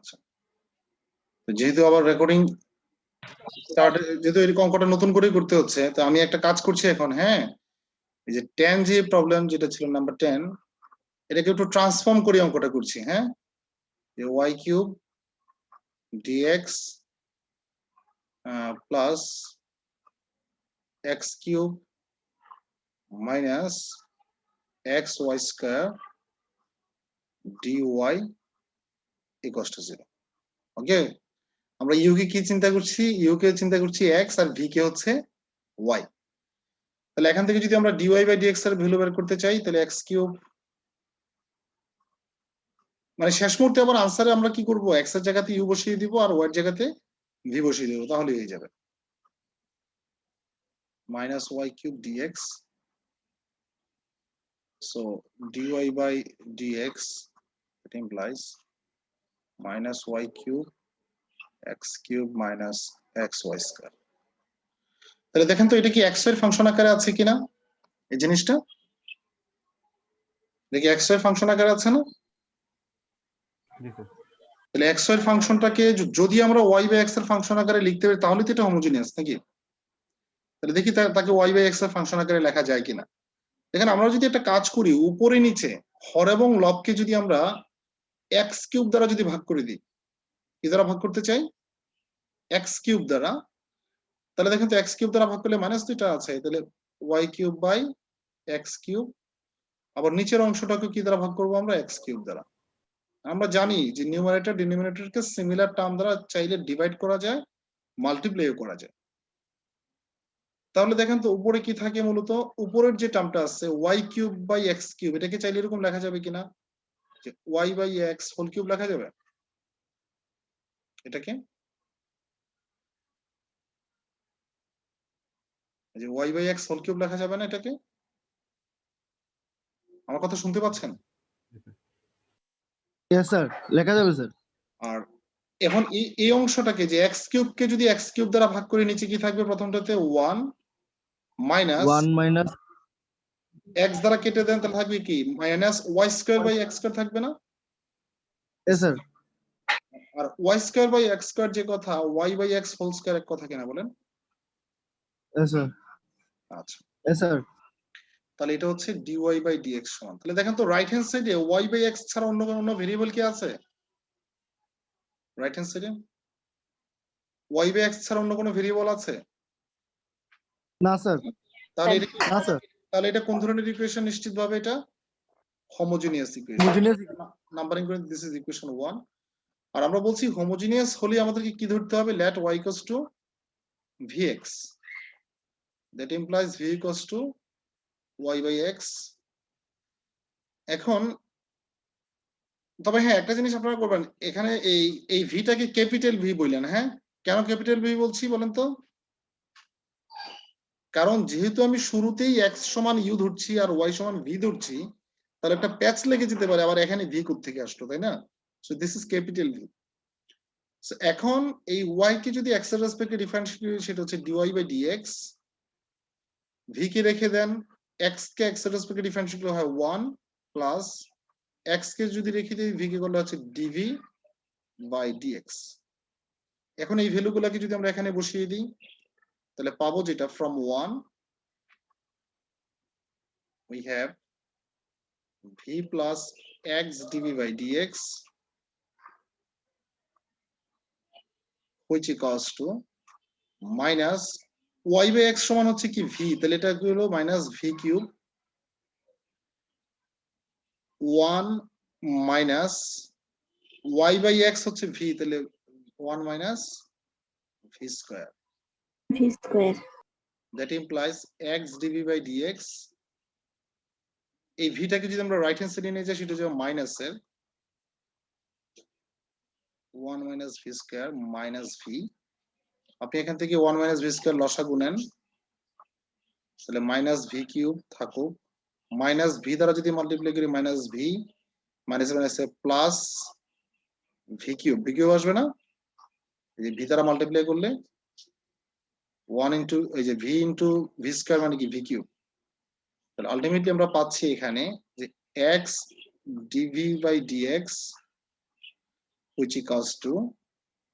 আচ্ছা, যেহেতু আবার রেকর্ডিং স্টার্ট, যেহেতু এই অঙ্কটা নতুন করে করতে হচ্ছে, তো আমি একটা কাজ করছি এখন। হ্যাঁ, এই যে 10 যে প্রবলেম যেটা ছিল নাম্বার 10, এটাকে একটু ট্রান্সফর্ম করে অঙ্কটা করছি। হ্যাঁ, যে y cube dx plus x cube minus x y square d y equals to 0। Okay, আমরা ইউ কে কি চিন্তা করছি? ইউ কে চিন্তা করছি এক্স, আর ভি কে হচ্ছে ওয়াই। তাহলে এখান থেকে যদি আমরা ডিওয়াই বাই ডিএক্স এর ভ্যালু বের করতে চাই, তাহলে এক্স কিউব, মানে শেষ মুহূর্তে আবার আনসারে আমরা কি করব? এক্স এর জায়গাতে ইউ বসিয়ে দিব আর ওয়াই এর জায়গাতে ভি বসিয়ে দিব, তাহলে হয়ে যাবে minus y cube dx. So dy by dx it implies minus y cube x cube minus xy square। তাহলে দেখেন তো এটা কি x এর ফাংশন আকারে আছে কিনা এই জিনিসটা? দেখি x এর ফাংশন আকারে আছে না? তাহলে x এর ফাংশনটাকে যদি আমরা y বাই x এর ফাংশন আকারে লিখতে পারি, তাহলে তো এটা হোমোজিনিয়াস নাকি? তাহলে দেখি তাকে y বাই x এর ফাংশন আকারে লেখা যায় কিনা। দেখেন, আমরা যদি একটা কাজ করি, উপরে নিচে হর এবং লবকে যদি আমরা x কিউব দ্বারা যদি ভাগ করে দিই, কি দ্বারা ভাগ করতে চাই? x কিউব দ্বারা। তাহলে দেখেন তো x কিউব দ্বারা ভাগ করলে মাইনাস 2টা আছে, তাহলে y cube by x cube. আবার নিচের অংশটাকে কি দ্বারা ভাগ করব আমরা? x কিউব দ্বারা। আমরা জানি যে নিউমারেটর ডিনোমিনেটরকে সিমিলার টার্ম দ্বারা চাইলে ডিভাইড করা যায়, মাল্টিপ্লাইও করা যায়। তাহলে দেখেন তো উপরে কি থাকে? মূলত উপরের যে টার্মটা আছে y cube by x cube, এটাকে চাইলে এরকম লেখা যাবে কিনা যে y by x whole cube লেখা যাবে এটাকে? যে y by x whole cube লেখা যাবে না এটাকে? আমার কথা শুনতে পাচ্ছেন? यस স্যার, লেখা যাবে স্যার। আর এখন এই অংশটাকে যে x কিউব কে যদি x কিউব দ্বারা ভাগ করে, নিচে কি থাকবে? প্রথমটাতে 1 মাইনাস 1 মাইনাস x দ্বারা কেটে দেন, তাহলে থাকবে কি? Minus y square by x square থাকবে না? Yes sir. আর y square by x square যে কথা, y by x whole square এক কথা কিনা বলেন? Yes sir. আচ্ছা, यस স্যার। তাহলে এটা হচ্ছে dy বাই dx সমান। তাহলে দেখেন তো রাইট হ্যান্ড সাইডে y বাই x ছাড়া অন্য কোনো ভেরিয়েবল কি আছে? রাইট হ্যান্ড সাইডে y বাই x ছাড়া অন্য কোনো ভেরিয়েবল আছে? না স্যার। তাহলে না স্যার। তাহলে এটা কোন ধরনের ইকুয়েশন? নিশ্চিতভাবে এটা হোমোজিনিয়াস ইকুয়েশন। হোমোজেনিয়াস। নাম্বারিং করে দিস ইজ ইকুয়েশন 1। আর আমরা বলছি হোমোজিনিয়াস হলে আমাদেরকে কি ধরতে হবে? let y equals to vx, that implies v equals to y by x। এখন তবে হ্যাঁ, একটা জিনিস আপনারা করবেন, এখানে এই ভিটাকে ক্যাপিটাল ভি বললেন। হ্যাঁ, কেন ক্যাপিটাল ভি বলছি বলেন তো? কারণ যেহেতু আমি শুরুতেই x সমান ইউ ধরছি আর y সমান ভি ধরছি, তাহলে একটা প্যাচ লেগে যেতে পারে আবার এখানে ভি কোথা থেকে আসলো, তাই না? So this is capital V. এখন এই y কে যদি x এর রেসপেক্টে ডিফারেন্সিয়েট করি, সেটা হচ্ছে dy বাই dx। ভি কে রেখে দেন, x কে x এর রেসপেক্টে ডিফারেন্সিয়েট করলে হয় 1 প্লাস x কে যদি রেখে দিই, ভি কে করলে হচ্ছে dv বাই dx। এখন এই ভ্যালুগুলোকে যদি আমরা এখানে বসিয়ে দিই, তাহলে পাবো যেটা from 1 we have v plus x dv by dx which equals to minus y by x সমান হচ্ছে কি v, তাহলে এটা কি হলো? Minus v cube 1 minus y by x হচ্ছে v, তাহলে 1 minus v square. v square that implies x dv by dx। এই ভিটাকে যদি আমরা রাইট হ্যান্ড সাইডে নিয়ে যাই, সেটা হচ্ছে মাইনাস এর 1 minus v square minus V. আপনি এখান থেকে 1 মাইনাস ভি স্কয়ার লসাগু নেন, তাহলে মাইনাস ভি কিউব থাকুক, মাইনাস ভি দ্বারা যদি মাল্টিপ্লাই করি মাইনাস ভি, মাইনাস মাইনাসে plus V cube, V cube আসবে না? এই যে ভি দ্বারা মাল্টিপ্লাই করলে 1 ইনটু এই যে ভি ইনটু ভি স্কয়ার মানে কি? V cube. তাহলে আলটিমেটলি আমরা পাচ্ছি এখানে যে x dv by dx which equals to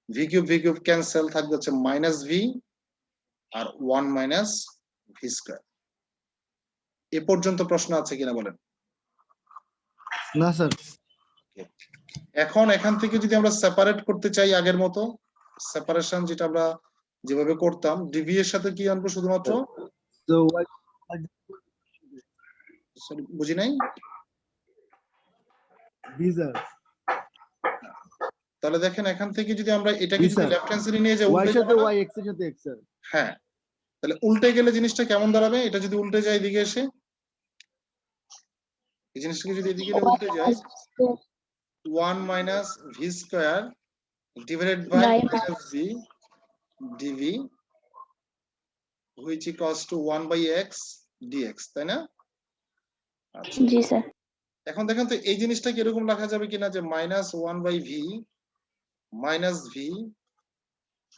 v cube cancel থাকবে হচ্ছে minus v আর 1 minus v square। এ পর্যন্ত প্রশ্ন আছে কিনা বলেন? না স্যার। এখন এখান থেকে যদি আমরা সেপারেট করতে চাই আগের মতো সেপারেশন যেটা আমরা যেভাবে করতাম ডিভি এর সাথে কি আনবো শুধুমাত্র তো y সরি বুঝি নাই b স্যার। তাহলে দেখেন এখান থেকে যদি আমরা এটাকে জি, যদি স্যার। লেফট হ্যান্ড সাইডে নিয়ে যাই y উল্টে সাথে যাবে না? y x এর সাথে x স্যার। হ্যাঁ তাহলে উল্টে গেলে জিনিসটা কেমন দাঁড়াবে? এটা যদি উল্টে যায় এদিকে এসে এই জিনিসটাকে যদি এদিকে উল্টে যায় 1 minus v square divided by minus v dv which equals to 1 by x dx তাই না? আচ্ছা জি স্যার। এখন দেখেন তো এই জিনিসটা কি এরকম লেখা যাবে কিনা যে minus 1 by v minus v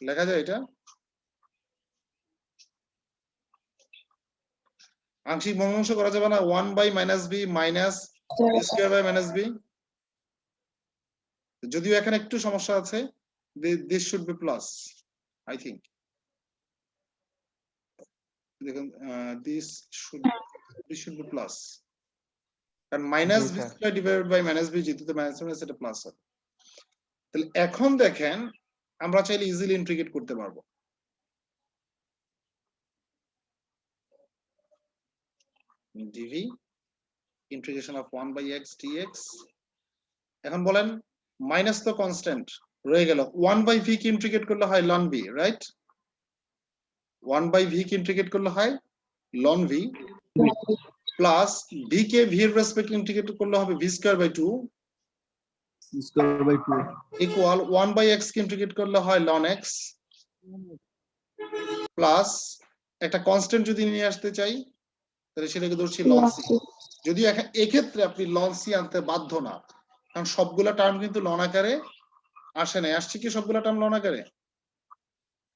লেখা যায় এটা? আংশিক ভগ্নাংশ করা যাবে না 1 by minus v minus v square by minus v? যদিও এখানে একটু সমস্যা আছে this should be plus I think দেখুন দিস শুড বি প্লাস কারণ minus v square divided by minus v যেহেতু মাইনাস মাইনাস এটা প্লাস হবে। তাহলে এখন দেখেন আমরা চাইলে ইজিলি ইন্টিগ্রেট করতে পারবো। dv integration of 1 by x dx এখন বলেন মাইনাস তো কনস্ট্যান্ট রয়ে গেল 1 বাই ভি কে ইন্টিগ্রেট করলে হয় ln v right 1 by v কে ইন্টিগ্রেট করলে হয় ln v প্লাস ভি কে ভি এর রেসপেক্ট ইন্টিগ্রেট করলে হবে v square by 2 square by 2 equal 1 by x কে ইন্টিগ্রেট করলে হয় ln x প্লাস একটা কনস্ট্যান্ট যদি নিয়ে আসতে চাই তাহলে সেটাকে ধরছি ln c যদি এক্ষেত্রে আপনি ln c আনতে বাধ্য না কারণ সবগুলা টার্ম কিন্তু লন আকারে আসে না আসছে কি সবগুলা টার্ম লন আকারে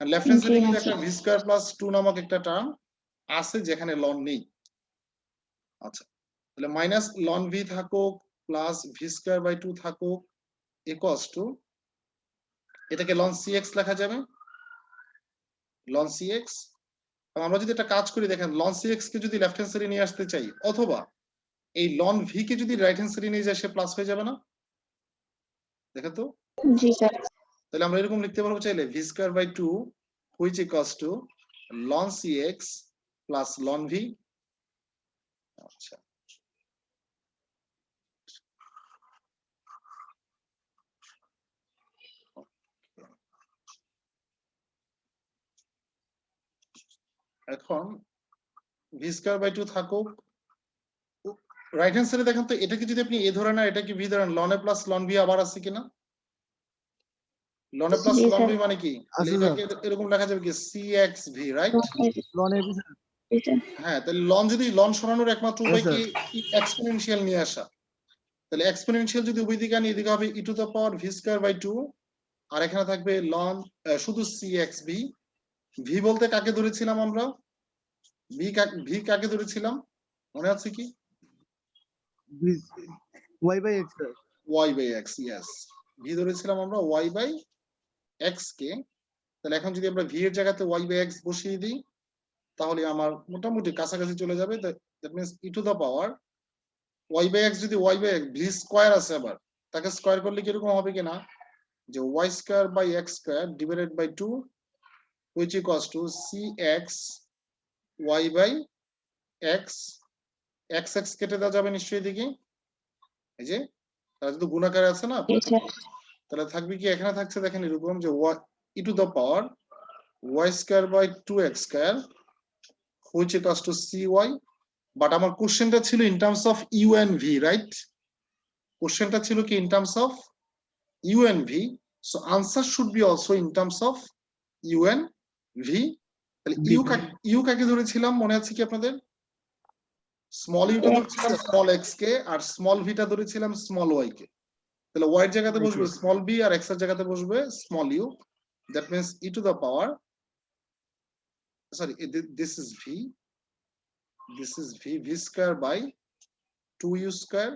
আর লেফট হ্যান্ড সাইডে কিন্তু একটা v স্কয়ার প্লাস 2 নামক একটা টার্ম আছে যেখানে লন নেই। আচ্ছা তাহলে মাইনাস ln v থাকুক প্লাস v স্কয়ার বাই 2 থাকুক ইকুয়ালস টু এটাকে ln cx লেখা যাবে ln cx। আমরা যদি একটা কাজ করি দেখেন ln cx কে যদি লেফট হ্যান্ড সাইডে নিয়ে আসতে চাই অথবা এই ln v কে যদি রাইট হ্যান্ড সাইডে নিয়ে যায় সে প্লাস হয়ে যাবে না? দেখেন তো জি স্যার। তাহলে আমরা এরকম লিখতে পারবো চাইলে v square by 2 which equals to ln cx plus ln v। আচ্ছা এখন v স্কয়ার বাই 2 থাকুক রাইট হ্যান্ড সাইডে দেখেন তো এটাকে যদি আপনি a ধরে না এটা কি v ধরেন ln a plus ln v আবার আছে কিনা? ln a plus G, ln v sir. মানে কি? আছে এটাকে এরকম লেখা যাবে কি cxv right? ln ab sir. হ্যাঁ তাহলে ln যদি ln সরানোর একমাত্র উপায় স্যার। কি এক্সপোনেনশিয়াল নিয়ে আসা। তাহলে এক্সপোনেনশিয়াল যদি উভয় দিকে আনি এদিকে হবে e to the power v square by 2 আর এখানে থাকবে ln শুধু cxv v বলতে কাকে ধরেছিলাম আমরা v কাকে ধরেছিলাম মনে আছে কি? y by x sir. y by x yes v ধরেছিলাম আমরা y বাই x কে। তাহলে এখন যদি আমরা v এর জায়গাতে y বাই x বসিয়ে দিই তাহলে আমার মোটামুটি কাছাকাছি চলে যাবে that means e to the power y by x যদি y by x v square আছে আবার তাকে স্কয়ার করলে কি এরকম হবে কিনা যে y square by x square divided by 2 which equals to cx y by x x x কেটে দেওয়া যাবে নিশ্চয়ই এদিকে এই যে তারা যদি গুণাকারে আছে না তাহলে থাকবে কি এখানে থাকছে দেখেন এরকম যে e to the power y square by 2x square which equals to cy but আমার কোশ্চেনটা ছিল in terms of u and v right কোশ্চেনটা ছিল কি in terms of u and v so answer should be also in terms of u and v। তাহলে u কাকে ধরেছিলাম মনে আছে কি আপনাদের? স্মল ইউটা ধরেছিলাম স্মল x কে আর স্মল v টা ধরেছিলাম স্মল y কে। তাহলে y এর জায়গাতে বসবে স্মল b আর x এর জায়গাতে বসবে small u that means e to the power sorry this is v square by 2u square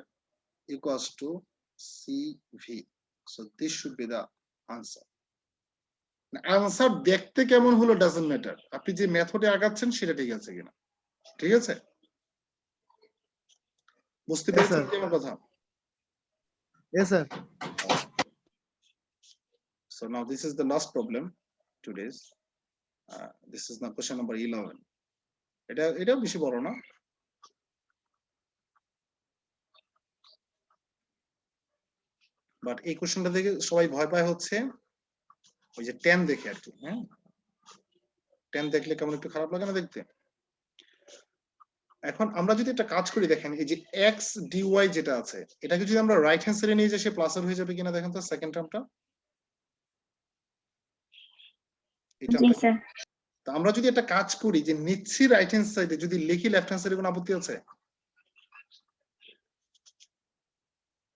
equals to cv So this should be the answer. Answer দেখতে কেমন হলো ডাজন্ট ম্যাটার, আপনি যে মেথডে আগাচ্ছেন সেটা ঠিক আছে কিনা। ঠিক আছে, বুঝতে পেরেছেন কি আমার কথা? Yes, sir. So now this is the last problem today's. This is now question number 11. এটা বেশি বড় না। বাট এই কোশ্চেনটা দেখে সবাই ভয় পায় হচ্ছে ওই যে 10 দেখে আর কি। হ্যাঁ, 10 দেখলে কেমন একটু খারাপ লাগে না দেখতে। এখন আমরা যদি একটা কাজ করি, দেখেন এই যে x dy যেটা আছে এটাকে যদি আমরা রাইট হ্যান্ড সাইডে নিয়ে যাই সে প্লাসের হয়ে যাবে কিনা দেখেন তো সেকেন্ড টার্মটা। জি স্যার। তো আমরা যদি একটা কাজ করি যে নিচ্ছি রাইট হ্যান্ড সাইডে, যদি লিখি লেফট হ্যান্ড সাইডে কোনো আপত্তি আছে?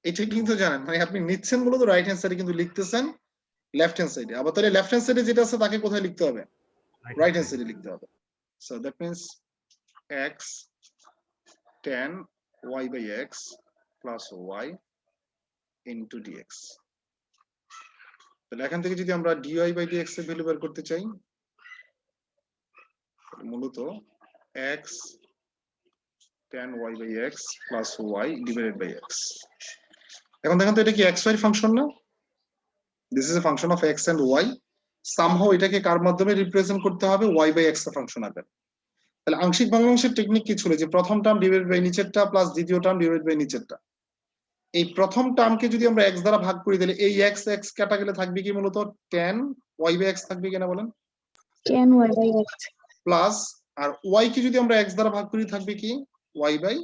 এটা কিন্তু জানেন মানে আপনি নিচ্ছেন মূলত রাইট হ্যান্ড সাইডে কিন্তু লিখতেছেন লেফট হ্যান্ড সাইডে। আবার তাহলে লেফট হ্যান্ড সাইডে যেটা আছে তাকে কোথায় লিখতে হবে? রাইট হ্যান্ড সাইডে লিখতে হবে। So that means x tan y by x plus y into dx। তাহলে এখান থেকে যদি আমরা dy by dx এর ভ্যালু বের করতে চাই, মূলত x tan y by x plus y divided by x। এখন দেখেন তো এটা কি xy ফাংশন না? This is a function of x and y। Somehow এটাকে কার মাধ্যমে রিপ্রেজেন্ট করতে হবে? y by x এর ফাংশন আকারে। তাহলে আংশিক ভগ্নাংশের টেকনিক কি ছিল? যে প্রথম টার্ম ডিভাইডেড বাই নিচেরটা প্লাস দ্বিতীয় টার্ম ডিভাইডেড বাই নিচেরটা। এই প্রথম টার্মকে যদি আমরা x দ্বারা ভাগ করি তাহলে এই x কাটা গেলে থাকবে কি মূলত tan y by x থাকবে কিনা বলেন? tan y by x plus আর y কে যদি আমরা x দ্বারা ভাগ করি থাকবে কি y by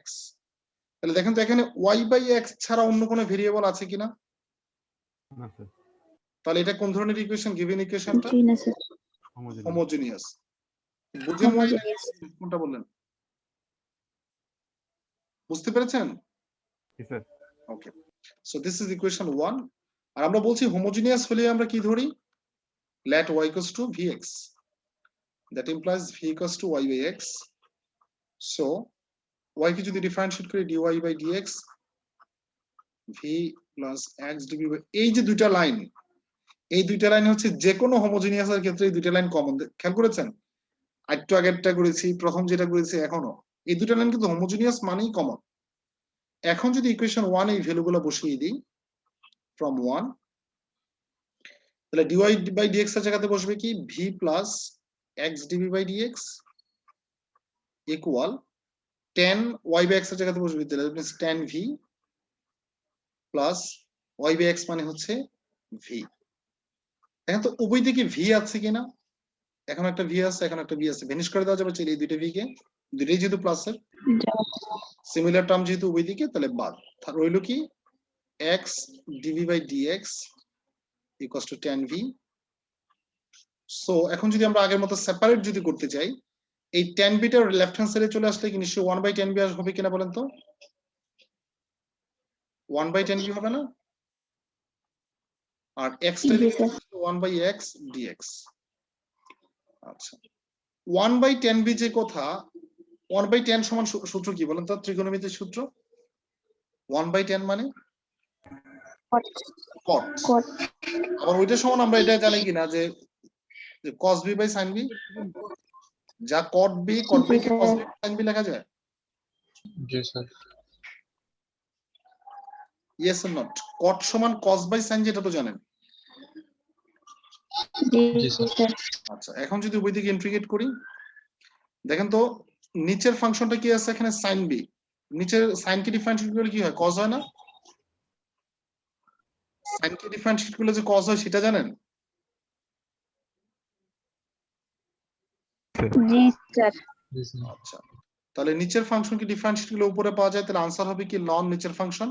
x। তাহলে দেখেন তো এখানে y by x ছাড়া অন্য কোনো ভেরিয়েবল আছে কিনা? না স্যার। তাহলে এটা কোন ধরনের ইকুয়েশন? গিভেন ইকুয়েশনটা জি না স্যার। হোমোজেনিয়াস। বুঝেন Homogeneous. কোনটা বললেন? বুঝতে পেরেছেন? জি sir. Okay, so this is equation 1। আর আমরা বলছি হোমোজেনিয়াস হলে আমরা কি ধরি? let y equals to vx, that implies v equals to y by x। so y কে যদি ডিফারেন্সিয়েট করি dy by dx v plus x dv by, এই যে দুইটা লাইন, এই দুইটা লাইন হচ্ছে যে কোনো হোমোজেনিয়াসের ক্ষেত্রে এই দুইটা লাইন কমন। খেয়াল করেছেন? একটু আগেরটা করেছি, প্রথম যেটা করেছি, এখনো এই দুইটা লাইন কিন্তু হোমোজেনিয়াস মানেই কমন। এখন যদি ইকুয়েশন 1 এই ভ্যালুগুলো বসিয়ে দিই from 1, তাহলে dy by dx এর জায়গাতে বসবে কি v plus x dv by dx equal tan y by x এর জায়গাতে বসবে তাহলে tan v plus y by x মানে হচ্ছে v। এখন তো উভয় দিকে v আছে কিনা? এখন একটা v আছে, এখন একটা v আছে, ভেনিশ করে দেওয়া যাবে এই দুইটা v কে, দুইটাই যেহেতু প্লাসের সিমিলার টার্ম যেহেতু উভয় দিকে, তাহলে বাদ রইল কি x dv by dx equals to tan v। So এখন যদি আমরা আগের মতো সেপারেট যদি করতে চাই, এই tan v টা লেফট হ্যান্ড সাইডে চলে আসলে কি নিশ্চয়ই 1 by tan v হবে কিনা বলেন তো? 1 by tan v হবে না? আর x টা 1 by x dx। আচ্ছা, 1 by tan v যে কথা, 1 by tan সমান সূত্র কি বলেন তো? ত্রিকোণমিতির সূত্র 1 by tan মানে cot। আবার ওইটা সমান আমরা এটা জানি কিনা যে cos b by sin b, যা cot b কে cos b sin b লেখা যায়? জি sir. yes or not? cot সমান cos by sin, যেটা তো জানেন। জি স্যার। আচ্ছা, এখন যদি ওই দিকে ইন্টিগ্রেট করি, দেখেন তো নিচের ফাংশনটা কি আছে এখানে? sin b। নিচের sin কে ডিফারেন্সিয়েট করলে কি হয়? cos হয় না? sin কে ডিফারেন্সিয়েট করলে যে cos হয় সেটা জানেন? জি স্যার। আচ্ছা, তাহলে নিচের ফাংশন কি ডিফারেন্সিয়েট করলে উপরে পাওয়া যায়, তাহলে आंसर হবে কি ln নিচের ফাংশন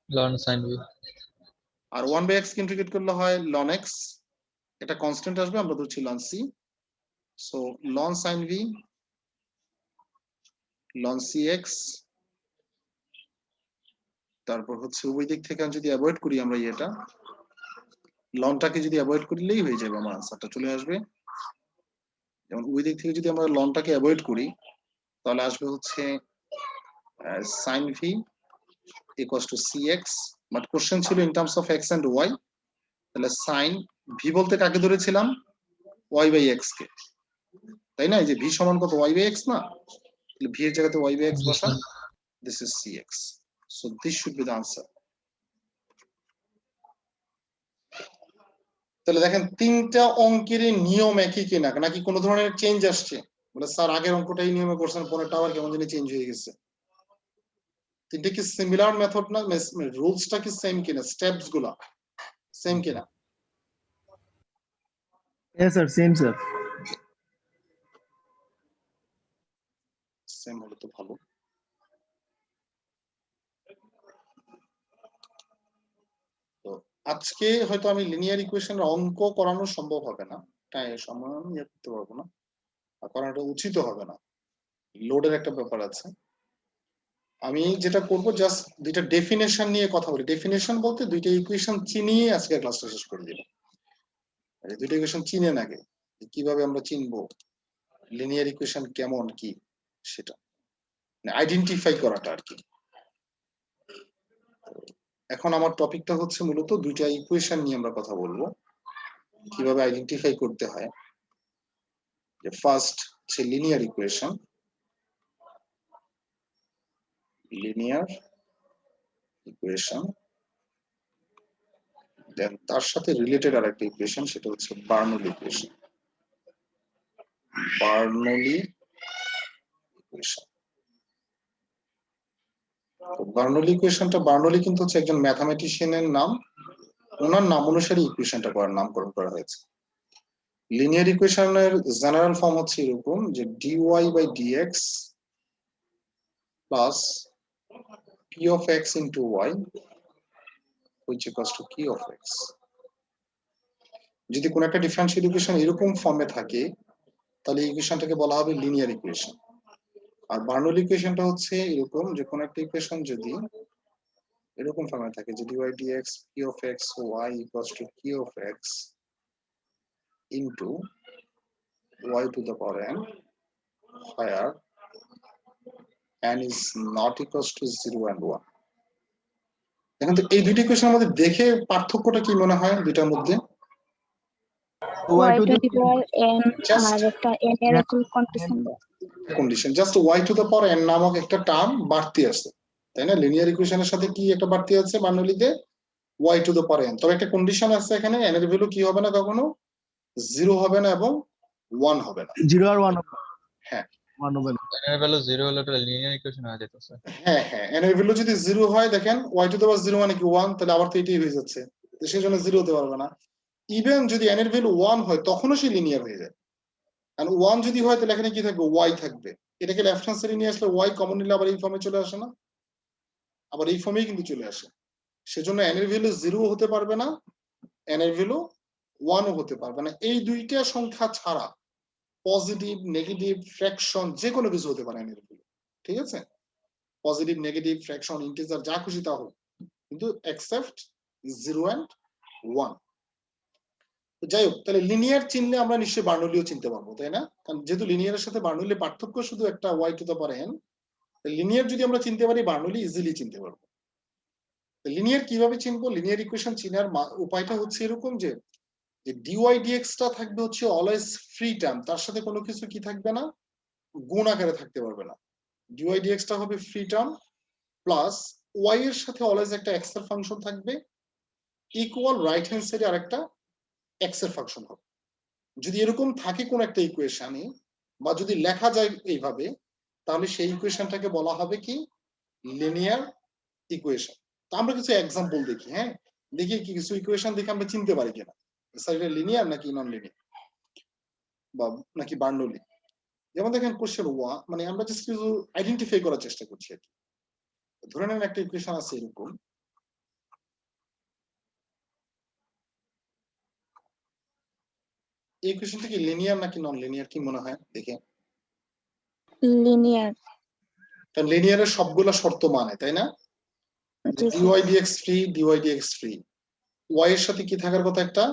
ln sin v। আর 1 বাই x কে ইন্টিগ্রেট করলে হয় ln x, এটা কনস্ট্যান্ট আসবে, আমরা ধরছি ln c। So ln sin v ln cx, তারপর হচ্ছে ওই দিক থেকে যদি অ্যাভয়েড করি আমরা এটা লনটাকে যদি অ্যাভয়েড করলেই হয়ে যাবে, আমার আনসারটা চলে আসবে। যেমন ওই দিক থেকে যদি আমরা লনটাকে অ্যাভয়েড করি তাহলে আসবে হচ্ছে sin v equals to cx, but question ছিল in terms of x and y, তাহলে sin v বলতে কাকে ধরেছিলাম, y by x কে, তাই না? এই যে v সমান কত, y by x না, তাহলে v এর জায়গাতে y by x Yes, বসান, sir. this is cx, so this should be the answer. তাহলে দেখেন তিনটা অঙ্কের নিয়ম একই কিনা, নাকি কোনো ধরনের চেঞ্জ আসছে, বলে স্যার আগের অঙ্কটাই নিয়মে করছেন, পরেরটা আবার কেমন জানি চেঞ্জ হয়ে গেছে। তিনটে কি সিমিলার মেথড না, রুলসটা কি সেম কিনা, স্টেপস গুলা সেম কিনা? Yes, sir. Same, sir. Same হলে তো ভালো। তো আজকে হয়তো আমি লিনিয়ার ইকুয়েশনের অঙ্ক করানো সম্ভব হবে না, তাই সময় আমি করতে পারবো না, আর করানোটা উচিত হবে না, লোডের একটা ব্যাপার আছে। আমি যেটা করব, জাস্ট দুইটা ডেফিনেশন নিয়ে কথা বলি। ডেফিনেশন বলতে দুইটা ইকুয়েশন চিনিয়ে আজকে ক্লাসটা শেষ করে দিব। এই দুইটা ইকুয়েশন চিনেন আগে, কিভাবে আমরা চিনবো লিনিয়ার ইকুয়েশন কেমন কি, সেটা আইডেন্টিফাই করাটা আর কি। এখন আমার টপিকটা হচ্ছে মূলত দুইটা ইকুয়েশন নিয়ে আমরা কথা বলবো, কিভাবে আইডেন্টিফাই করতে হয়। যে ফার্স্ট হচ্ছে লিনিয়ার ইকুয়েশন, লিনিয়ার ইকুয়েশন, দেন তার সাথে রিলেটেড আরেকটা ইকুয়েশন, সেটা হচ্ছে বার্নৌলি ইকুয়েশন। বার্নৌলি ইকুয়েশন, তো বার্নৌলি ইকুয়েশনটা, বার্নৌলি কিন্তু হচ্ছে একজন ম্যাথমেটিশিয়ানের নাম, ওনার নাম অনুসারে ইকুয়েশনটা নামকরণ করা হয়েছে। লিনিয়ার ইকুয়েশনের জেনারেল ফর্ম হচ্ছে এরকম যে dy by dx plus p of x into y which equals to q of x। যদি কোন একটা ডিফারেন্সিয়াল ইকুয়েশন এরকম ফর্মে থাকে তাহলে এই ইকুয়েশনটাকে বলা হবে লিনিয়ার ইকুয়েশন। আর বার্নৌলি ইকুয়েশনটা হচ্ছে এরকম যে কোন একটা ইকুয়েশন যদি এরকম ফর্মে থাকে যে dy dx p of x y equals to q of x into y to the power n where n is not equals to 0 and 1। এখন তো এই দুইটা ইকুয়েশনের মধ্যে দেখে পার্থক্যটা কি মনে হয় দুইটার মধ্যে? y to the power n Just- আর একটা n এর একটু কন্ডিশন দেয়। Condition just y to the power n নামক একটা টার্ম বাড়তি আছে, তাই না? লিনিয়ার ইকুয়েশনের সাথে কি একটা বাড়তি আছে বার্নৌলিতে, y to the power n। তবে একটা কন্ডিশন আছে এখানে, n এর ভ্যালু কি হবে না, কখনো 0 হবে না এবং 1 হবে না। 0 আর 1 হ্যাঁ 1 হবে না। n এর ভ্যালু 0 হলে ওটা লিনিয়ার ইকুয়েশন হয়ে যেত স্যার। হ্যাঁ হ্যাঁ, n এর ভ্যালু যদি 0 হয়, দেখেন y to the power 0 মানে কি 1, তাহলে আবার তো এটাই হয়ে যাচ্ছে, তো সেই জন্য 0 হতে পারবে না। ইভেন যদি n এর ভ্যালু 1 হয় তখনও সে লিনিয়ার হয়ে যায়, আর 1 যদি হয় তাহলে এখানে কি থাকবে, y থাকবে। এটাকে লেফট হ্যান্ড সাইডে নিয়ে আসলে y কমন নিলে আবার এই ফর্মে চলে আসে না, আবার এই ফর্মেই কিন্তু চলে আসে। সেজন্য n এর ভ্যালু 0 হতে পারবে না, n এর ভ্যালু 1 ও হতে পারবে না। এই দুইটা সংখ্যা ছাড়া পজিটিভ নেগেটিভ ফ্র্যাকশন যে কোনো কিছু হতে পারে n এর ভ্যালু, ঠিক আছে? পজিটিভ নেগেটিভ ফ্র্যাকশন ইন্টিজার যা খুশি তা হোক, কিন্তু এক্সেপ্ট 0 and 1। যাই হোক, তাহলে লিনিয়ার চিনলে আমরা নিশ্চয়ই বার্নৌলিও চিনতে পারবো, তাই না? কারণ যেহেতু লিনিয়ারের সাথে বার্নৌলির পার্থক্য শুধু একটা y to the power n, linear যদি আমরা চিনতে পারি বার্নৌলি ইজিলি চিনতে পারবো। লিনিয়ার কিভাবে চিনবো? লিনিয়ার ইকুয়েশন চিনার উপায়টা হচ্ছে এরকম যে dy dx টা থাকবে হচ্ছে অলওয়েজ ফ্রি টার্ম, তার সাথে কোনো কিছু কি থাকবে না, গুণ আকারে থাকতে পারবে না। dy dx টা হবে ফ্রি টার্ম প্লাস y এর সাথে অলওয়েজ একটা x এর ফাংশন থাকবে, ইকুয়াল রাইট হ্যান্ড সাইডে আরেকটা x এর ফাংশন হবে। যদি এরকম থাকে কোন একটা ইকুয়েশনে, বা যদি লেখা যায় এইভাবে, তাহলে সেই ইকুয়েশনটাকে বলা হবে কি, লিনিয়ার ইকুয়েশন। তো আমরা কিছু এক্সাম্পল দেখি, হ্যাঁ দেখি কি কিছু ইকুয়েশন দেখে আমরা চিনতে পারি কিনা স্যার এটা লিনিয়ার নাকি নন লিনিয়ার বা নাকি বার্নৌলি। যেমন দেখেন কোশ্চেন 1, মানে আমরা জাস্ট কিছু আইডেন্টিফাই করার চেষ্টা করছি আর কি। ধরে নেন একটা ইকুয়েশন আছে এরকম, এই ইকুয়েশনটা কি লিনিয়ার নাকি নন লিনিয়ার, কি মনে হয় দেখে? লিনিয়ার। কারণ লিনিয়ারের সবগুলা শর্ত মানে, তাই না? জি dy dx free, dy dx free, y এর সাথে কি থাকার কথা, একটা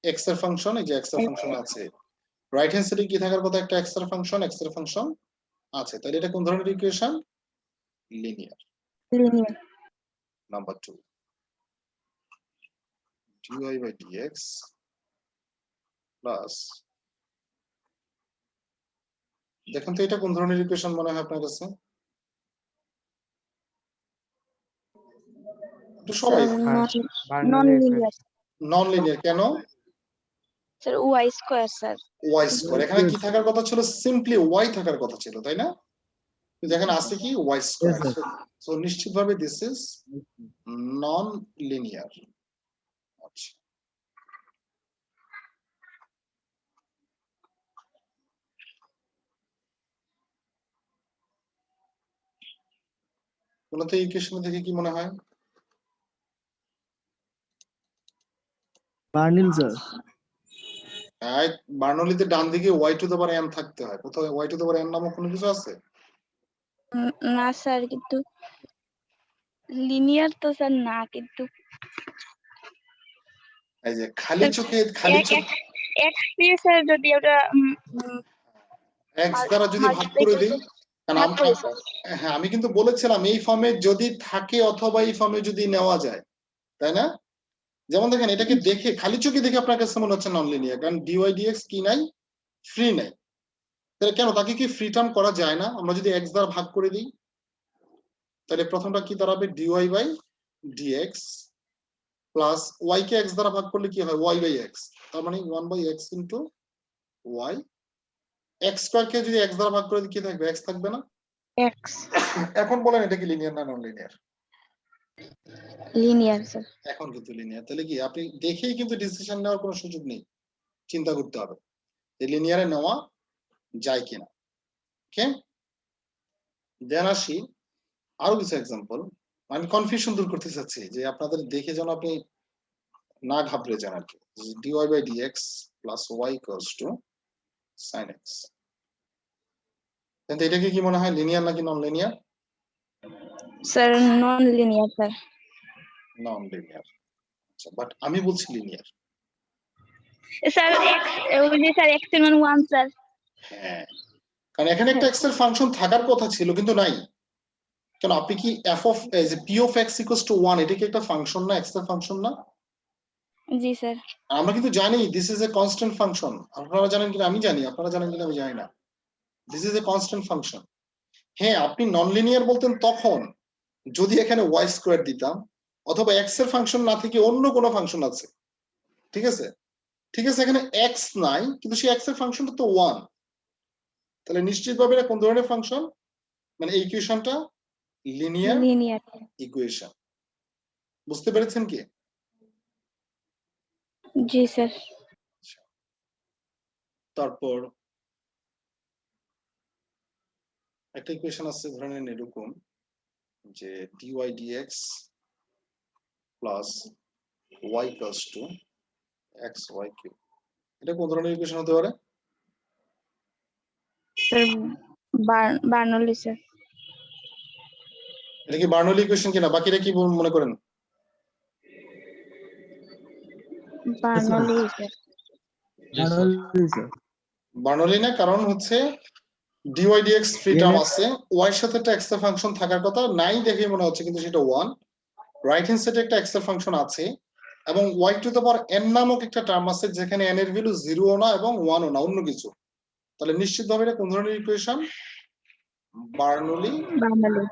x এর ফাংশন, এই যে x এর ফাংশন আছে। রাইট হ্যান্ড সাইডে কি থাকার কথা, একটা x এর ফাংশন, x এর ফাংশন আছে। তাহলে এটা কোন ধরনের equation? Linear. Linear. Number 2 dy by dx plus, দেখেন তো এটা কোন ধরনের ইকুয়েশন মনে হয় আপনার কাছে? একটু সবাই নন লিনিয়ার নন লিনিয়ার। কেন? Sir y square sir. y square, এখানে কি থাকার কথা ছিল? সিম্পলি y থাকার কথা ছিল, তাই না? কিন্তু এখানে আছে কি y square. Yes, sir. So নিশ্চিতভাবে দিস ইজ নন লিনিয়ার। আচ্ছা, মূলত এই ইকুয়েশন থেকে কি মনে হয়? Barnil, sir. বার্নলিতে ডান দিকে y two the power n থাকতে হয়। কোথাও y two the power n নামক কোনো কিছু আছে? না স্যার, কিন্তু লিনিয়ার তো স্যার না, কিন্তু এই যে খালি চোখে এক্স দিয়ে স্যার যদি ওটা x দ্বারা যদি ভাগ করে দেই, কারণ ভাগ করি স্যার। হ্যাঁ আমি কিন্তু বলেছিলাম এই ফর্মে যদি থাকে অথবা এই ফর্মে যদি নেওয়া যায়, তাই না? যেমন দেখেন এটাকে দেখে খালি চোখে দেখে আপনার কাছে মনে হচ্ছে নন লিনিয়ার, কারণ dy dx কি নাই? ফ্রি নাই। তাহলে কেন তাকে কি ফ্রি টার্ম করা যায় না? আমরা যদি x দ্বারা ভাগ করে দিই, তাহলে প্রথমটা কি দাঁড়াবে? dy by dx plus y K x দ্বারা ভাগ করলে কি হয়? y by x, তার মানে 1 by x into y। x square কে যদি x দ্বারা ভাগ করে দিই কি থাকবে? x থাকবে না? এক্স এখন বলেন এটা কি লিনিয়ার না নন লিনিয়ার? Linear sir. এখন কিন্তু লিনিয়ার। তাহলে কি আপনি দেখেই কিন্তু ডিসিশন নেওয়ার কোনো সুযোগ নেই, চিন্তা করতে হবে যে লিনিয়ারে নেওয়া যায় কিনা। ওকে, দেন আসি আরো কিছু এক্সাম্পল। আমি কনফিউশন দূর করতে চাচ্ছি যে আপনাদের দেখে যেন আপনি না ঘাবড়ে যান আর কি। dy by dx plus y equals to sin x, কিন্তু এটাকে কি মনে হয় লিনিয়ার নাকি non linear? Sir non linear sir. Non linear. আচ্ছা, বাট আমি বলছি লিনিয়ার। স্যার এক্স ওই যে স্যার এক্স এর মান 1 স্যার। হ্যাঁ, কারণ এখানে একটা x এর ফাংশন থাকার কথা ছিল কিন্তু নাই। কেন আপনি কি f of p of x equals to 1 এটা কি একটা ফাংশন না, x এর ফাংশন না? জি স্যার। আমরা কিন্তু জানি this is a constant function. আপনারা জানেন কিনা আমি জানি, আপনারা জানেন কিনা আমি জানি না। This is a constant function. হ্যাঁ, আপনি নন লিনিয়ার বলতেন তখন যদি এখানে y স্কয়ার দিতাম অথবা x এর ফাংশন না থেকে অন্য কোনো ফাংশন আছে, ঠিক আছে? ঠিক আছে, এখানে x নাই কিন্তু সেই x এর ফাংশনটা তো 1, তাহলে নিশ্চিতভাবে এটা কোন ধরনের ফাংশন? মানে এই ইকুয়েশনটা লিনিয়ার লিনিয়ার। ইকুয়েশন। বুঝতে পেরেছেন কি? জি স্যার। তারপর একটা ইকুয়েশন আছে ধরে নেন এরকম যে dy dx plus y equals to xy cube, এটা কোন ধরনের ইকুয়েশন হতে পারে? Sir Burnley sir. এটা কি বার্নৌলি ইকুয়েশন কিনা? বাকিরা কি মনে করেন? Burnley sir. Yes, sir. Barnil, sir. Bernoulli না, কারণ হচ্ছে dy dx ফ্রি টার্ম আছে, y এর সাথে একটা x এর ফাংশন থাকার কথা নাই দেখে মনে হচ্ছে কিন্তু সেটা 1। রাইট হ্যান্ড সাইডে একটা x এর ফাংশন আছে এবং y two the power n নামক একটা টার্ম আছে যেখানে n এর ভ্যালু 0 ও না এবং 1 ও না, অন্য কিছু। তাহলে নিশ্চিতভাবে এটা কোন ধরনের equation? Bernoulli Burnley.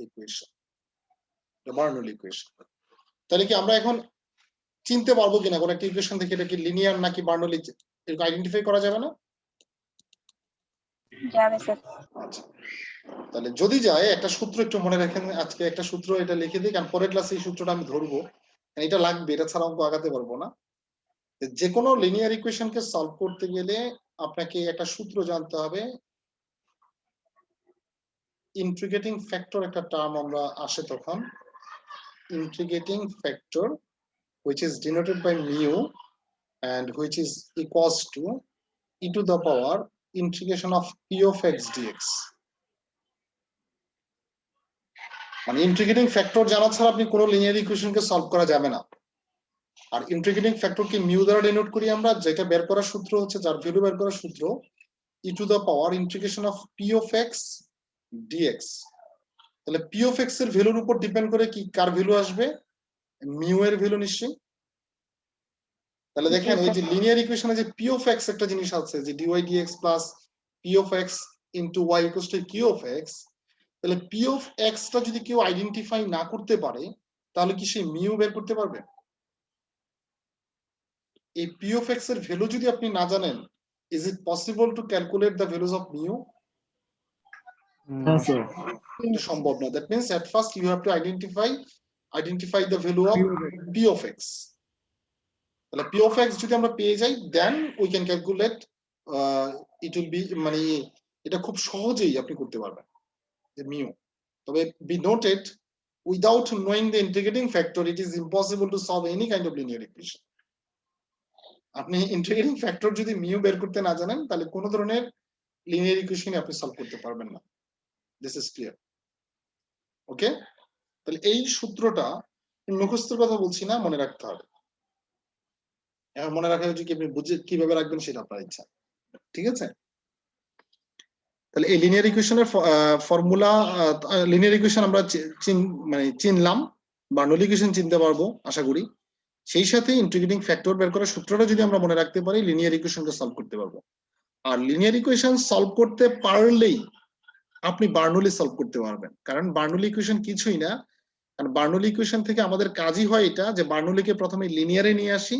Equation. Bernoulli equation. তাহলে কি আমরা এখন চিনতে পারবো কিনা কোন একটা ইকুয়েশন থেকে এটা কি লিনিয়ার নাকি বার্নৌলি, এরকম আইডেন্টিফাই করা যাবে না? যাবে স্যার। আচ্ছা, তাহলে যদি যায় একটা সূত্র একটু মনে রাখেন, আজকে একটা সূত্র এটা লিখে দিই, কারণ পরের ক্লাসে এই সূত্রটা আমি ধরবো, এটা লাগবে, এটা ছাড়া অঙ্ক আগাতে পারবো না। যে কোনো লিনিয়ার ইকুয়েশনকে সলভ করতে গেলে আপনাকে একটা সূত্র জানতে হবে। ইন্টিগ্রেটিং ফ্যাক্টর একটা টার্ম আমরা আসে তখন, integrating factor which is denoted by mu and which is equals to e to the power integration of p of x dx। মানে ইন্টিগ্রেটিং ফ্যাক্টর জানা ছাড়া আপনি কোনো লিনিয়ার ইকুয়েশনকে সলভ করা যাবে না। আর ইন্টিগ্রেটিং ফ্যাক্টরকে মিউ দ্বারা ডিনোট করি আমরা, যেটা বের করার সূত্র হচ্ছে, যার ভ্যালু বের করার সূত্র e to the power integration of p of x dx। তাহলে পি অফ এক্স এর ভ্যালুর উপর ডিপেন্ড করে কি কার ভ্যালু আসবে, মিউ এর ভ্যালু নিশ্চয়ই। তাহলে দেখেন ওই যে লিনিয়ার ইকুয়েশনে যে পি অফ এক্স একটা জিনিস আছে যে dy dx plus p of x into y equals to q of x, তাহলে পি অফ এক্স টা যদি কেউ আইডেন্টিফাই না করতে পারে তাহলে কি সে মিউ বের করতে পারবে? এই পি অফ এক্স এর ভ্যালু যদি আপনি না জানেন, is it possible to calculate the values of mu? No, sir. এটা সম্ভব না। That means at first you have to identify the value of p of x. তাহলে পি অফ এক্স যদি আমরা পেয়ে যাই then we can calculate, it will be মানে এটা খুব সহজেই আপনি করতে পারবেন যে মিউ। তবে be noted, without knowing the integrating factor it is impossible to solve any kind of linear equation. আপনি ইন্টিগ্রেটিং ফ্যাক্টর যদি মিউ বের করতে না জানেন তাহলে কোনো ধরনের লিনিয়ার ইকুয়েশন আপনি সলভ করতে পারবেন না। This is clear. ওকে, তাহলে এই সূত্রটা মুখস্থের কথা বলছি না, মনে রাখতে হবে। এখন মনে রাখা হচ্ছে কি আপনি বুঝে কিভাবে রাখবেন সেটা আপনার ইচ্ছা, ঠিক আছে? তাহলে এই লিনিয়ার ইকুয়েশনের ফর্মুলা, লিনিয়ার ইকুয়েশন আমরা মানে চিনলাম, বার্নৌলি ইকুয়েশন চিনতে পারবো আশা করি। সেই সাথে ইন্টিগ্রেটিং ফ্যাক্টর বের করার সূত্রটা যদি আমরা মনে রাখতে পারি লিনিয়ার ইকুয়েশনকে সলভ করতে পারবো। আর লিনিয়ার ইকুয়েশন সলভ করতে পারলেই আপনি বার্নৌলি সলভ করতে পারবেন, কারণ বার্নৌলি ইকুয়েশন কিছুই না। কারণ বার্নৌলি ইকুয়েশন থেকে আমাদের কাজই হয় এটা যে বার্নৌলিকে প্রথমে লিনিয়ারে নিয়ে আসি,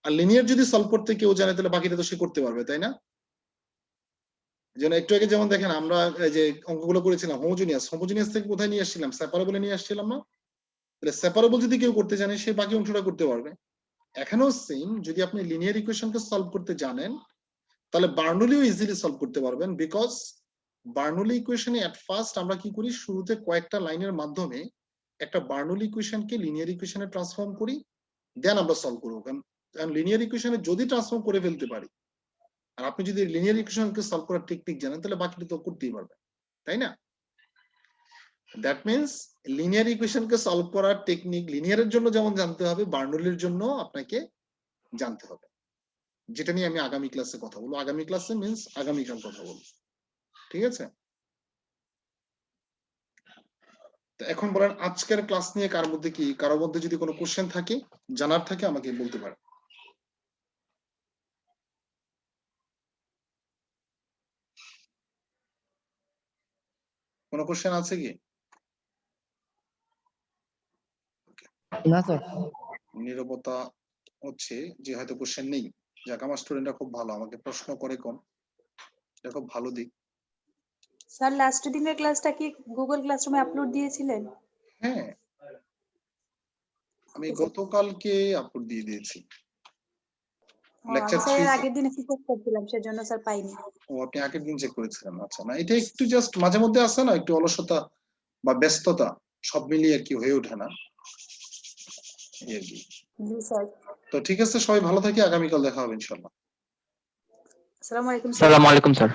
আর লিনিয়ার যদি সলভ করতে কেউ জানে তাহলে বাকিটা তো সে করতে পারবে, তাই না? যেন একটু আগে যেমন দেখেন আমরা যে অঙ্কগুলো করেছিলাম হোমোজিনিয়াস থেকে কোথায় নিয়ে আসছিলাম, সেপারেবলে নিয়ে আসছিলাম না? তাহলে সেপারেবল যদি কেউ করতে জানে সে বাকি অংশটা করতে পারবে। এখানেও সেম, যদি আপনি লিনিয়ার ইকুয়েশনকে সলভ করতে জানেন তাহলে বার্নৌলিও ইজিলি সলভ করতে পারবেন, বিকজ বার্নৌলি ইকুয়েশনে এট ফার্স্ট আমরা কি করি, শুরুতে কয়েকটা লাইনের মাধ্যমে একটা বার্নৌলি ইকুয়েশনকে লিনিয়ার ইকুয়েশনে ট্রান্সফর্ম করি, দেন আমরা সলভ করবো। কারণ লিনিয়ার ইকুয়েশনে যদি ট্রান্সফর্ম করে ফেলতে পারি, আর আপনি যদি লিনিয়ার ইকুয়েশনকে সলভ করার টেকনিক জানেন তাহলে বাকিটা তো করতেই পারবেন, তাই না? দ্যাট মিন্স লিনিয়ার ইকুয়েশনকে সলভ করার টেকনিক লিনিয়ারের জন্য যেমন জানতে হবে, বার্নৌলির জন্য আপনাকে জানতে হবে, যেটা নিয়ে আমি আগামী ক্লাসে কথা বলবো। আগামী ক্লাসে মিন্স আগামীকাল কথা বলবো, ঠিক আছে? এখন বলেন আজকের ক্লাস নিয়ে কারোর মধ্যে যদি কোনো কোশ্চেন থাকে, জানার থাকে আমাকে বলতে পারেন। কোনো কোশ্চেন আছে কি? না স্যার। নীরবতা হচ্ছে যে হয়তো কোশ্চেন নেই। যাক, আমার স্টুডেন্টরা খুব ভালো, আমাকে প্রশ্ন করে কম, এটা খুব ভালো দিক। স্যার লাস্ট দিনের ক্লাসটা কি গুগল ক্লাসরুমে আপলোড দিয়েছিলেন? হ্যাঁ, আমি গতকালকে আপলোড দিয়ে দিয়েছি। লেকচার স্যার আগের দিন চেক করছিলাম সেজন্য স্যার পাইনি। ও, আপনি আগের দিন চেক করেছিলেন? আচ্ছা, না এটা একটু জাস্ট মাঝে মধ্যে আসে না, একটু অলসতা বা ব্যস্ততা, সব মিলিয়ে আর কি হয়ে ওঠে না। জি স্যার। তো ঠিক আছে, সবাই ভালো থাকি, আগামীকাল দেখা হবে ইনশাআল্লাহ। আসসালামু আলাইকুম স্যার। আসসালামু আলাইকুম স্যার।